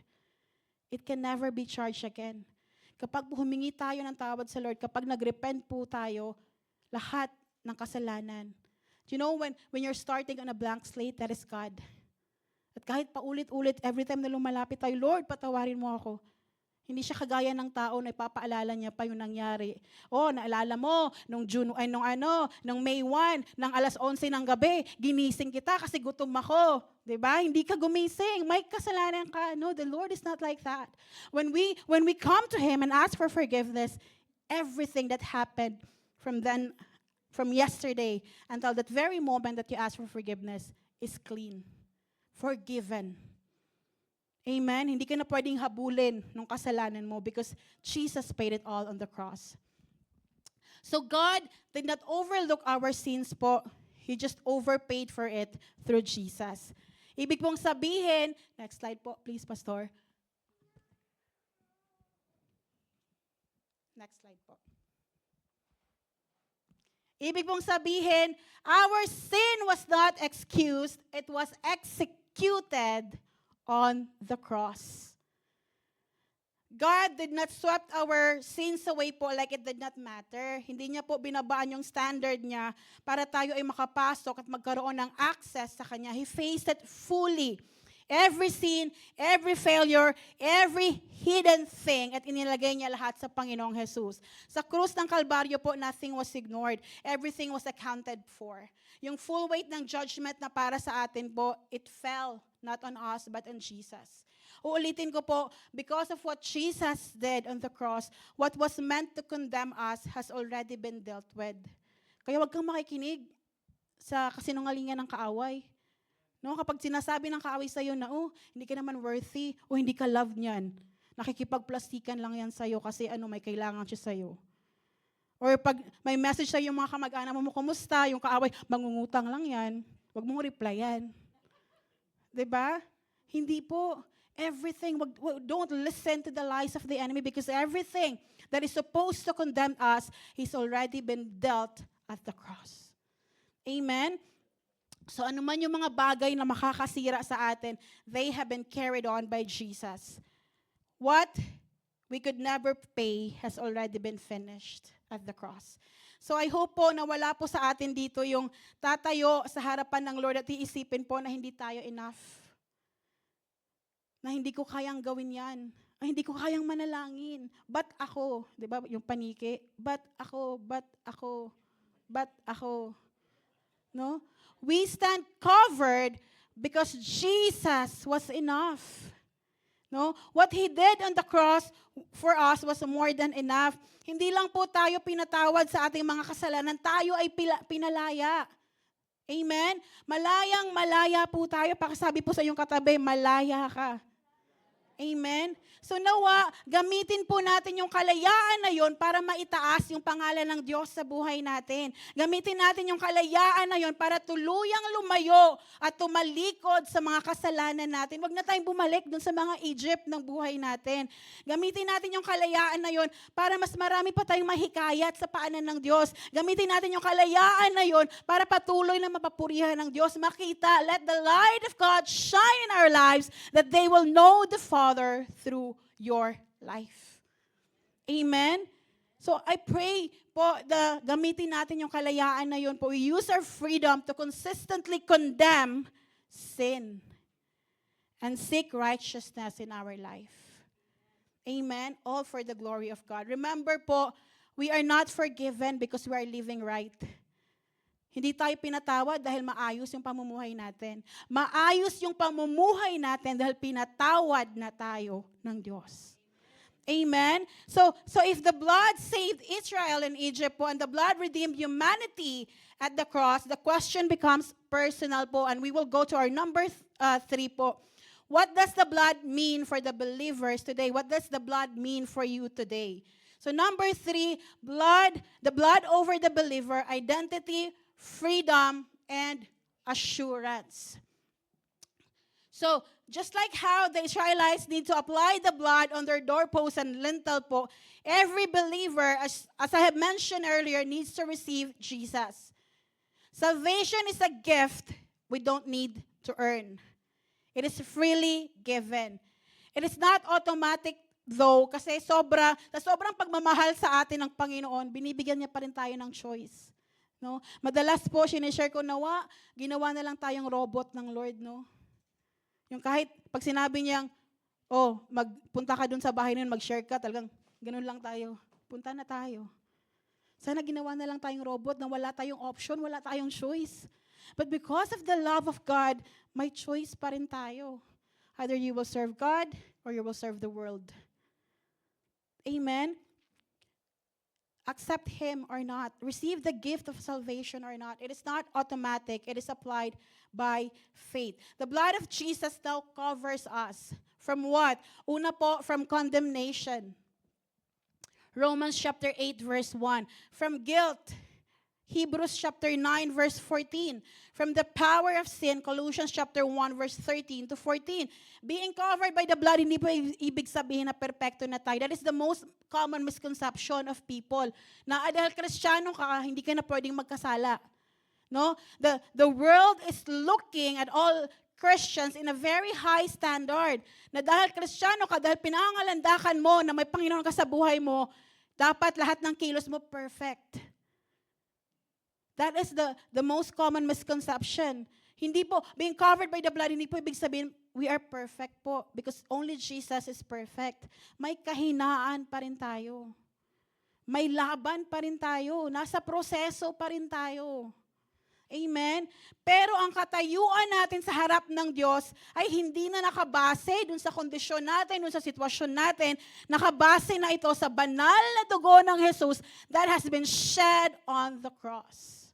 It can never be charged again. Kapag humingi tayo ng tawad sa Lord, kapag nag-repent po tayo, lahat ng kasalanan. Do you know when you're starting on a blank slate, that is God. At kahit paulit-ulit, every time na lumalapit tayo, Lord, patawarin mo ako. Hindi siya kagaya ng tao na ipapaalala niya pa yung nangyari. Oh, naalala mo, nung May 1, ng alas 11 ng gabi, ginising kita kasi gutom ako. 'Di ba? Hindi ka gumising, may kasalanan ka. No, the Lord is not like that. When we come to Him and ask for forgiveness, everything that happened from yesterday until that very moment that you ask for forgiveness is clean, forgiven. Amen? Hindi ka na pwedeng habulin ng kasalanan mo because Jesus paid it all on the cross. So God did not overlook our sins po. He just overpaid for it through Jesus. Ibig pong sabihin, next slide po, please, Pastor. Next slide po. Ibig pong sabihin, our sin was not excused, it was executed on the cross. God did not sweep our sins away po like it did not matter. Hindi niya po binabaan yung standard niya para tayo ay makapasok at magkaroon ng access sa Kanya. He faced it fully. Every sin, every failure, every hidden thing, at inilagay niya lahat sa Panginoong Jesus. Sa krus ng Kalbaryo po, nothing was ignored. Everything was accounted for. Yung full weight ng judgment na para sa atin po, it fell not on us but on Jesus. Uulitin ko po, because of what Jesus did on the cross, what was meant to condemn us has already been dealt with. Kaya wag kang makikinig sa kasinungalingan ng kaaway. No, kapag sinasabi ng kaaway sa'yo na, hindi ka naman worthy, hindi ka loved niyan. Nakikipagplastikan lang yan sa'yo kasi may kailangan siya sa'yo. Or pag may message sa'yo yung mga kamag-anak mo, kumusta? Yung kaaway, mangungutang lang yan. Wag mong replyan. Diba? Hindi po. Everything, don't listen to the lies of the enemy because everything that is supposed to condemn us has already been dealt at the cross. Amen? So ano man yung mga bagay na makakasira sa atin, they have been carried on by Jesus. What we could never pay has already been finished at the cross. So I hope po na wala po sa atin dito yung tatayo sa harapan ng Lord at iisipin po na hindi tayo enough. Na hindi ko kayang gawin yan. Ay, hindi ko kayang manalangin. Ba't ako? Di ba yung paniki? Ba't ako? Ba't ako? Ba't ako? No? We stand covered because Jesus was enough. No? What He did on the cross for us was more than enough. Hindi lang po tayo pinatawad sa ating mga kasalanan, tayo ay pinalaya. Amen? Malayang malaya po tayo. Pakisabi po sa iyong katabi, malaya ka. Amen? So nawa, gamitin po natin yung kalayaan na yon para maitaas yung pangalan ng Diyos sa buhay natin. Gamitin natin yung kalayaan na yon para tuluyang lumayo at tumalikod sa mga kasalanan natin. Huwag na tayong bumalik dun sa mga Egypt ng buhay natin. Gamitin natin yung kalayaan na yon para mas marami pa tayong mahikayat sa paanan ng Diyos. Gamitin natin yung kalayaan na yon para patuloy na mapapurihan ng Diyos. Makita, let the light of God shine in our lives that they will know the Father through your life. Amen? So I pray po na gamitin natin yung kalayaan na yun po. We use our freedom to consistently condemn sin and seek righteousness in our life. Amen? All for the glory of God. Remember po, we are not forgiven because we are living right. Hindi tayo pinatawad dahil maayos yung pamumuhay natin. Maayos yung pamumuhay natin dahil pinatawad na tayo ng Diyos. Amen? So if the blood saved Israel in Egypt po, and the blood redeemed humanity at the cross, the question becomes personal po, and we will go to our number 3 po. What does the blood mean for the believers today? What does the blood mean for you today? So number 3, the blood over the believer, identity, freedom, and assurance. So, just like how the Israelites need to apply the blood on their doorposts and lintel po, every believer, as I have mentioned earlier, needs to receive Jesus. Salvation is a gift we don't need to earn. It is freely given. It is not automatic though, kasi sa sobrang pagmamahal sa atin ng Panginoon, binibigyan niya pa rin tayo ng choice. No? Madalas po, sinishare ko ginawa na lang tayong robot ng Lord, no? Yung kahit pag sinabi niyang, Oh, magpunta ka dun sa bahay nun, mag-share ka, talagang ganun lang tayo. Punta na tayo. Sana ginawa na lang tayong robot na wala tayong option, wala tayong choice. But because of the love of God, may choice pa rin tayo. Either you will serve God or you will serve the world. Amen? Accept Him or not. Receive the gift of salvation or not. It is not automatic. It is applied by faith. The blood of Jesus now covers us. From what? Una po, from condemnation. Romans chapter 8 verse 1. From guilt. Hebrews chapter 9 verse 14. From the power of sin, Colossians chapter 1 verse 13 to 14. Being covered by the blood, hindi po ibig sabihin na perpekto na tayo. That is the most common misconception of people. Na dahil Kristiyano ka, hindi ka na pwedeng magkasala. No? The world is looking at all Christians in a very high standard. Na dahil Kristiyano ka, dahil pinangalandakan mo na may Panginoon ka sa buhay mo, dapat lahat ng kilos mo perfect. That is the most common misconception. Hindi po, being covered by the blood, hindi po ibig sabihin, we are perfect po. Because only Jesus is perfect. May kahinaan pa rin tayo. May laban pa rin tayo. Nasa proseso pa rin tayo. Amen? Pero ang katayuan natin sa harap ng Diyos ay hindi na nakabase dun sa kondisyon natin, dun sa sitwasyon natin. Nakabase na ito sa banal na dugo ng Jesus that has been shed on the cross.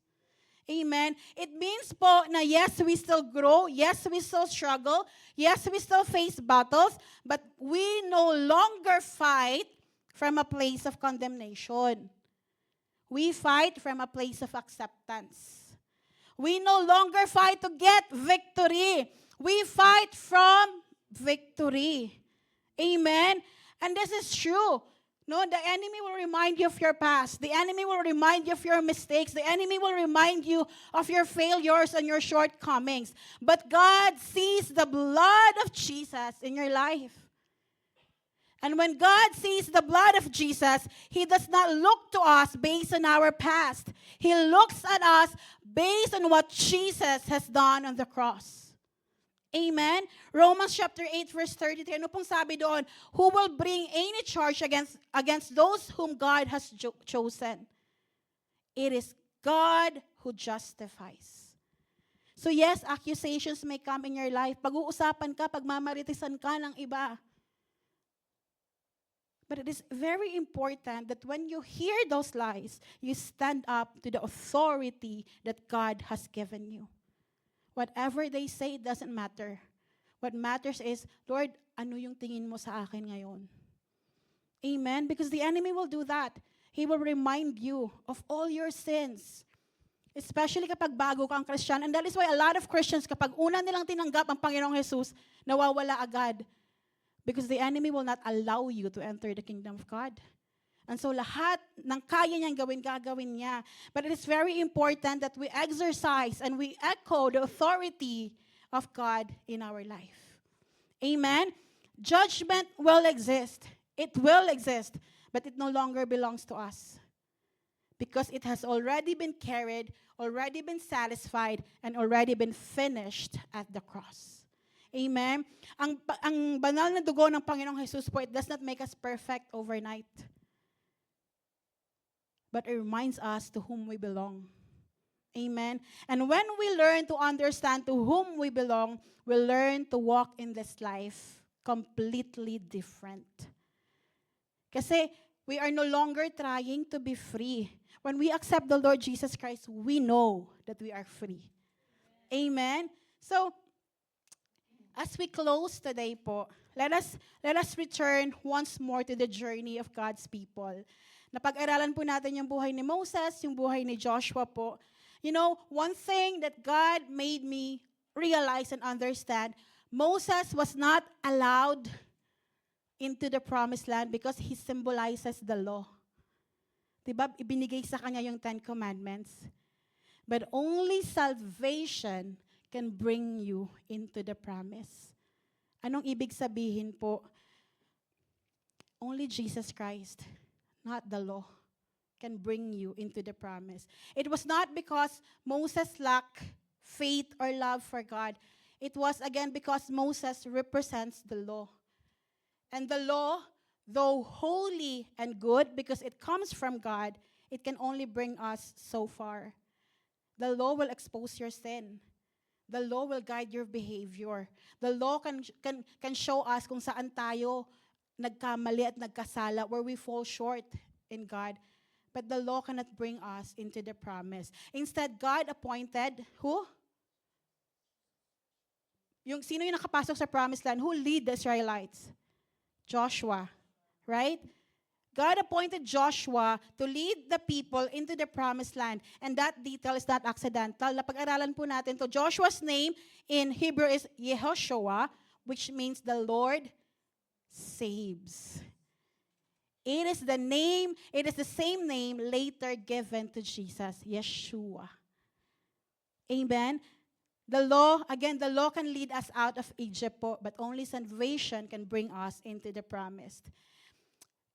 Amen? It means po na yes, we still grow, yes, we still struggle, yes, we still face battles, but we no longer fight from a place of condemnation. We fight from a place of acceptance. We no longer fight to get victory. We fight from victory. Amen? And this is true. No, the enemy will remind you of your past. The enemy will remind you of your mistakes. The enemy will remind you of your failures and your shortcomings. But God sees the blood of Jesus in your life. And when God sees the blood of Jesus, He does not look to us based on our past. He looks at us based on what Jesus has done on the cross. Amen? Romans chapter 8 verse 33. Ano pong sabi doon? Who will bring any charge against those whom God has chosen? It is God who justifies. So yes, accusations may come in your life. Pag-uusapan ka, pagmamaritisan ka ng iba. But it is very important that when you hear those lies, you stand up to the authority that God has given you. Whatever they say, it doesn't matter. What matters is, Lord, ano yung tingin mo sa akin ngayon? Amen? Because the enemy will do that. He will remind you of all your sins. Especially kapag bago kang Christian. And that is why a lot of Christians, kapag una nilang tinanggap ang Panginoong Jesus, nawawala agad. Because the enemy will not allow you to enter the kingdom of God. And so lahat ng kaya niyang gawin, gagawin niya. But it is very important that we exercise and we echo the authority of God in our life. Amen? Judgment will exist. It will exist. But it no longer belongs to us. Because it has already been carried, already been satisfied, and already been finished at the cross. Amen? Ang banal na dugo ng Panginoong Jesus po, it does not make us perfect overnight. But it reminds us to whom we belong. Amen? And when we learn to understand to whom we belong, we learn to walk in this life completely different. Kasi we are no longer trying to be free. When we accept the Lord Jesus Christ, we know that we are free. Amen? So, as we close today po, let us return once more to the journey of God's people. Napag-aralan po natin yung buhay ni Moses, yung buhay ni Joshua po. You know, one thing that God made me realize and understand, Moses was not allowed into the promised land because he symbolizes the law. Diba? Ibinigay sa kanya yung 10 Commandments. But only salvation can bring you into the promise. Anong ibig sabihin po? Only Jesus Christ, not the law, can bring you into the promise. It was not because Moses lacked faith or love for God. It was again because Moses represents the law. And the law, though holy and good because it comes from God, it can only bring us so far. The law will expose your sin. The law will guide your behavior. The law can show us kung saan tayo nagkamali at nagkasala, where we fall short in God. But the law cannot bring us into the promise. Instead, God appointed who? Sino yung nakapasok sa promised land? Who lead the Israelites? Joshua. Right? God appointed Joshua to lead the people into the promised land. And that detail is not accidental. Napag-aralan po natin to. Joshua's name in Hebrew is Yehoshua, which means the Lord saves. It is the same name later given to Jesus, Yeshua. Amen? The law can lead us out of Egypt, but only salvation can bring us into the promised.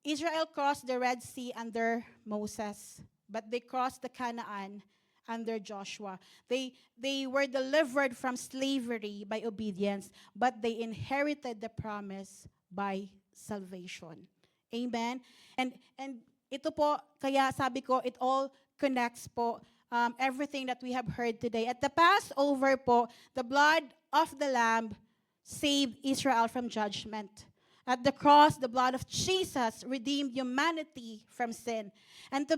Israel crossed the Red Sea under Moses, but they crossed the Canaan under Joshua. They were delivered from slavery by obedience, but they inherited the promise by salvation. Amen? And ito po, kaya sabi ko, it all connects po, everything that we have heard today. At the Passover po, the blood of the Lamb saved Israel from judgment. At the cross, the blood of Jesus redeemed humanity from sin. And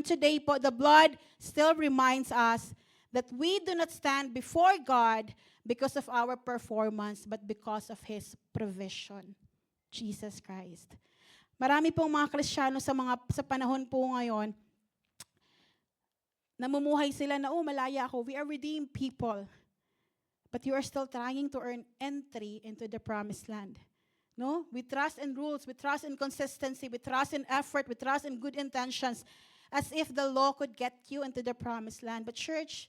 today po, the blood still reminds us that we do not stand before God because of our performance, but because of His provision, Jesus Christ. Marami pong mga Kristiyano sa panahon po ngayon, namumuhay sila na, malaya ako. We are redeemed people. But you are still trying to earn entry into the promised land. No? We trust in rules, we trust in consistency, we trust in effort, we trust in good intentions, as if the law could get you into the promised land. But church,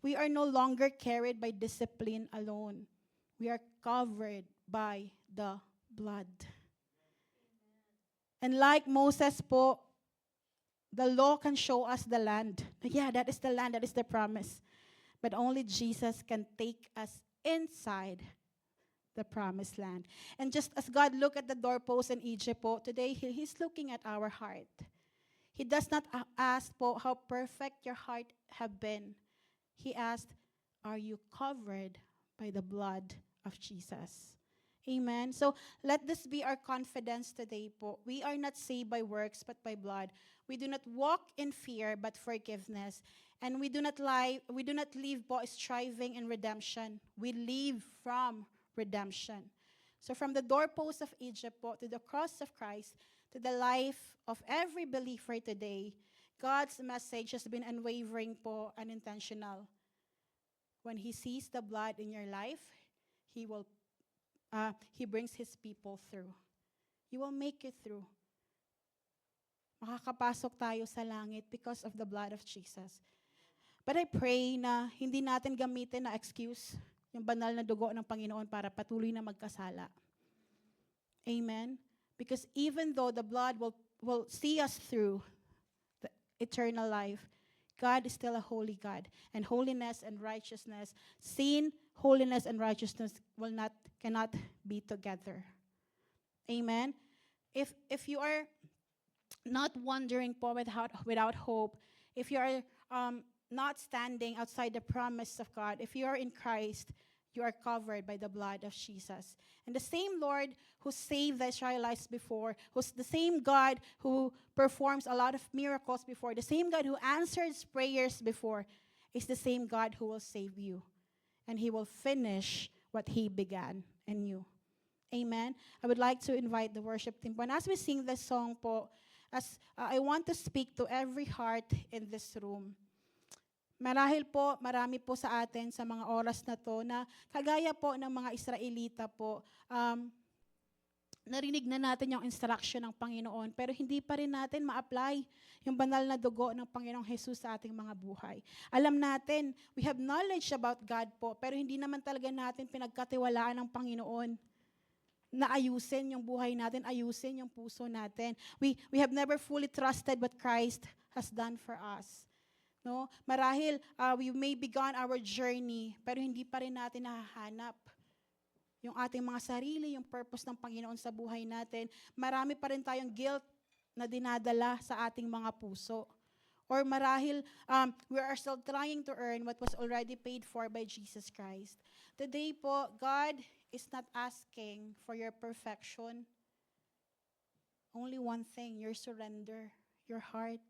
we are no longer carried by discipline alone. We are covered by the blood. And like Moses po, the law can show us the land. Yeah, that is the land, that is the promise. But only Jesus can take us inside the promised land. And just as God looked at the doorpost in Egypt po, today He's looking at our heart. He does not ask po how perfect your heart have been. He asked, are you covered by the blood of Jesus? Amen. So let this be our confidence today po. We are not saved by works but by blood. We do not walk in fear but forgiveness. And we do not live po striving in redemption. We live from redemption. So from the doorpost of Egypt po, to the cross of Christ, to the life of every believer today, God's message has been unwavering po and intentional. When He sees the blood in your life, He brings His people through. He will make it through. Makakapasok tayo sa langit because of the blood of Jesus. But I pray na hindi natin gamitin na excuse yung banal na dugo ng Panginoon para patuloy na magkasala. Amen? Because even though the blood will see us through the eternal life, God is still a holy God. And holiness and righteousness, sin, holiness and righteousness cannot be together. Amen? If you are not wandering po without hope, if you are not standing outside the promise of God, if you are in Christ, you are covered by the blood of Jesus. And the same Lord who saved the Israelites before, who's the same God who performs a lot of miracles before, the same God who answers prayers before, is the same God who will save you. And He will finish what He began in you. Amen? I would like to invite the worship team. And as we sing this song po, I want to speak to every heart in this room. Marahil po, marami po sa atin sa mga oras na to na kagaya po ng mga Israelita po, narinig na natin yung instruction ng Panginoon, pero hindi pa rin natin ma-apply yung banal na dugo ng Panginoong Jesus sa ating mga buhay. Alam natin, we have knowledge about God po, pero hindi naman talaga natin pinagkatiwalaan ng Panginoon na ayusin yung buhay natin, ayusin yung puso natin. We have never fully trusted what Christ has done for us. No? Marahil, we may begun our journey, pero hindi pa rin natin nahahanap yung ating mga sarili, yung purpose ng Panginoon sa buhay natin, marami pa rin tayong guilt na dinadala sa ating mga puso. Or marahil, we are still trying to earn what was already paid for by Jesus Christ. Today po, God is not asking for your perfection. Only one thing, your surrender, your heart.